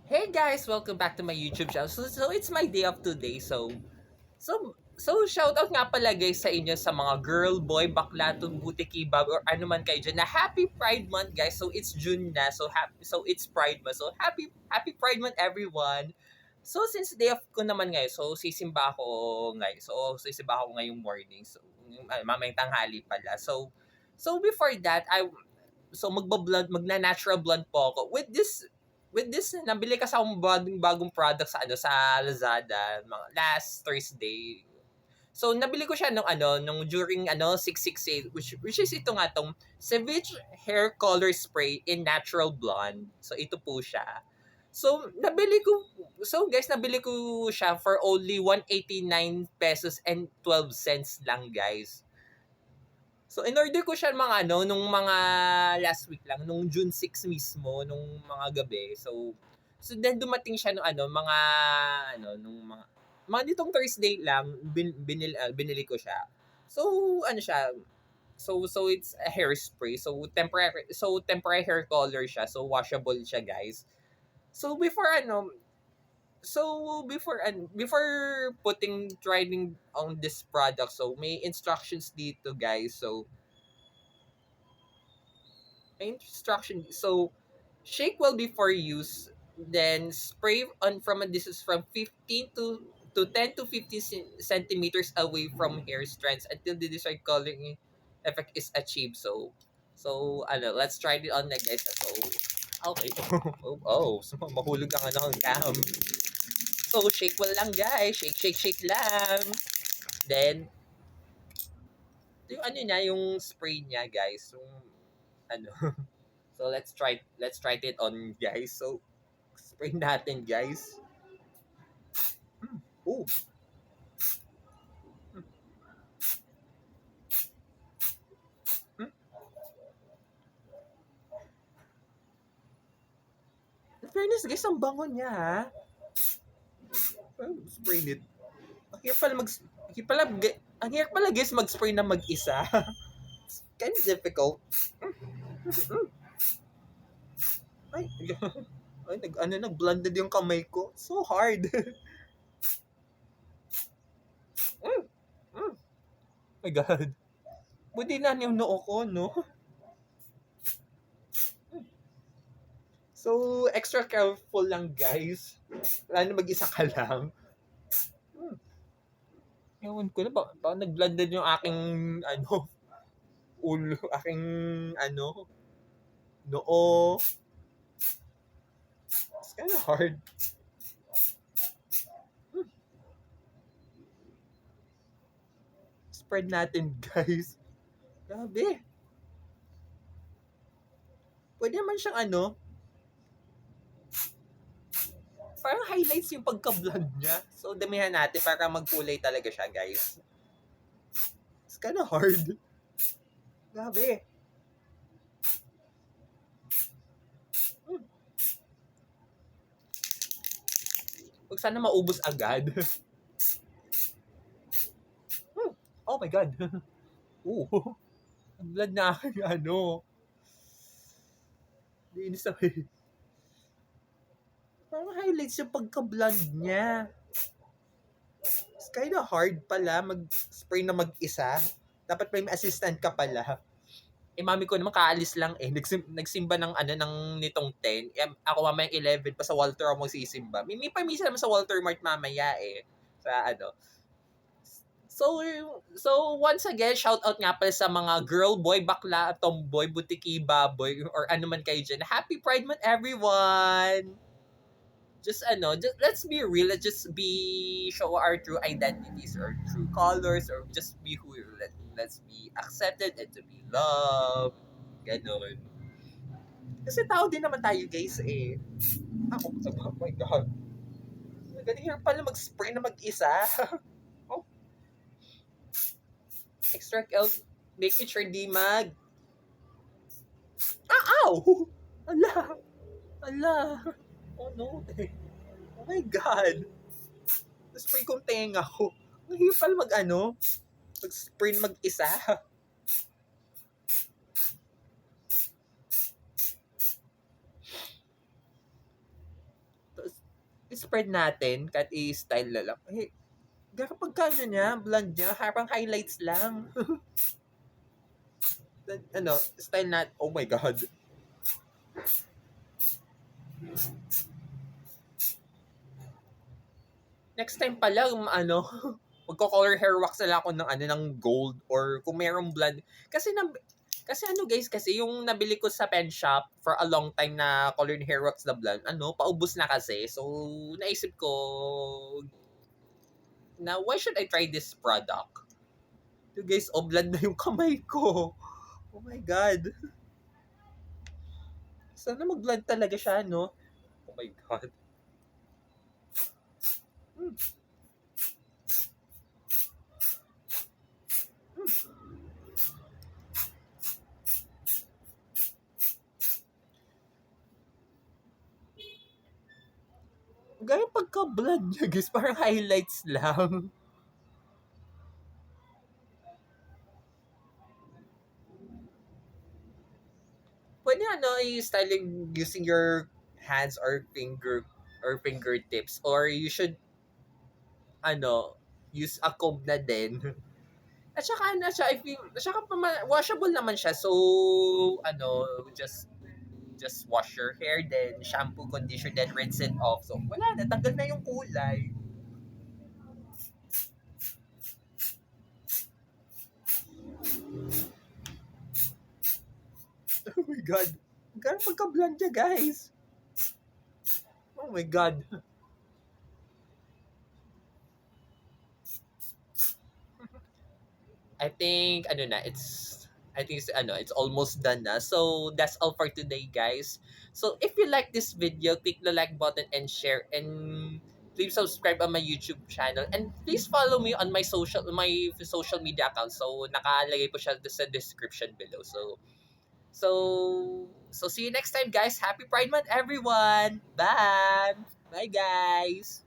Hey guys, welcome back to my YouTube channel. So it's my day of today. So shoutout nga pala guys sa inyo sa mga girl, boy, bakla, tumbuti, kibab, or ano man kayo dyan na happy Pride Month guys. So it's June na. So it's Pride Month. So happy Pride Month everyone. So since day off ko naman ngayon, so sisimba ako ngayon. So sisimba ako ngayong morning. So mamayang tanghali pala. So before that, magna-natural blonde po ako with this nabili kasi akong bagong product sa sa Lazada mga last Thursday. So nabili ko siya nung during 668 which is ito nga tong Ceviche hair color spray in natural blonde. So ito po siya. So nabili ko siya for only 189 pesos and 12 cents lang guys. So, in-order ko siya nung mga last week lang, nung June 6 mismo, nung mga gabi. So then dumating siya nung nung mga nitong Thursday lang, binili ko siya. So, ano siya, so it's a hairspray. So temporary hair color siya. So washable siya, guys. So before putting trying on this product, so may instructions dito, guys. So instruction. So, shake well before use. Then spray on from a distance from 15 to 10 to 15 centimeters away from hair strands until the desired coloring effect is achieved. Let's try it on na guys. So, okay. So mahulog ang ang cam. So, shake well lang guys. Shake lang. Then, yung yung spray niya guys. Yung, ano, So let's try it on guys. So spray natin guys. Oh, hmm. In fairness guys, ang bango niya ha. Spray it. Ang hirap pala mag ang hirap pala, ang hirap pala guys mag-spray na mag-isa. Kind of difficult. Ay, nag-blended yung kamay ko. So hard. mm, mm. My God. Buti na yung noo ko, no? So, extra careful lang, guys. Lalo na mag-isa ka lang. Hmm. Ewan ko na, baka nag-blended yung aking, ulo, aking, noo. It's kind of hard. Hmm. Spread natin, guys. Grabe. Pwede naman siyang parang highlights yung pagka-blonde niya. So, damihan natin para magkulay talaga siya, guys. It's kind of hard. Grabe. Hmm. Huwag sana maubos agad. Hmm. Oh my God. Oo. Ang blood na aking linis na parang highlights yung pagka-blonde niya. It's kinda hard pala mag-spray na mag-isa. Dapat may assistant ka pala. Eh, mami ko naman kaalis lang eh. Nagsimba ng ng nitong 10. Eh, ako mamayang 11 pa sa Walter ako magsisimba. May permission naman sa Walter Mart mamaya eh. Sa So, so once again, shout out nga pala sa mga girl, boy, bakla, tomboy, butiki, baboy, or ano man kayo dyan. Happy Pride Month, everyone! Just let's be real. Let's just be show our true identities or true colors or just be who we're. Let's be accepted and to be loved. Ganon. Kasi tao din naman tayo guys eh. Oh my God. Galing hirap pala mag-spray na mag-isa. Oh, extract elf. Making sure di mag... Ah, ow! Ala! Ala! Oh no. Oh my God. Spray kong tenga ko. Ang hirap pala mag-spray na mag-isa. spread natin, kahit i-style na lang. Eh, kapag kano niya, blonde niya, parang highlights lang. Ano, style na, oh my God. Next time pala, ano, magko-color hair wax na lang ako ng ano ng gold or kung merong blonde. Kasi ano guys, kasi yung nabili ko sa pen shop for a long time na colored hair wax na blonde, ano, paubos na kasi. So, naisip ko na why should I try this product? So guys, oh, blonde na yung kamay ko. Oh my God. Sana mag-blonde talaga siya, no? Oh my God. Hmm. Gaya pagka-blonde niya, guys, parang highlights lang. Pwede ano, i-styling using your hands or fingertips or you should ano use a comb na din. At saka ano siya, if you, at saka washable naman siya. So ano, just wash your hair then shampoo, conditioner then rinse it off. So wala na, tanggal na yung kulay. Oh my God. Gano'n pagka-blonde niya, guys. Oh my God. I think ano na, it's almost done na. So that's all for today, guys. So if you like this video, click the like button and share, and please subscribe on my YouTube channel, and please follow me on my social media account. So nakalagay po siya sa description below. So so see you next time, guys. Happy Pride Month, everyone. Bye. Bye, guys.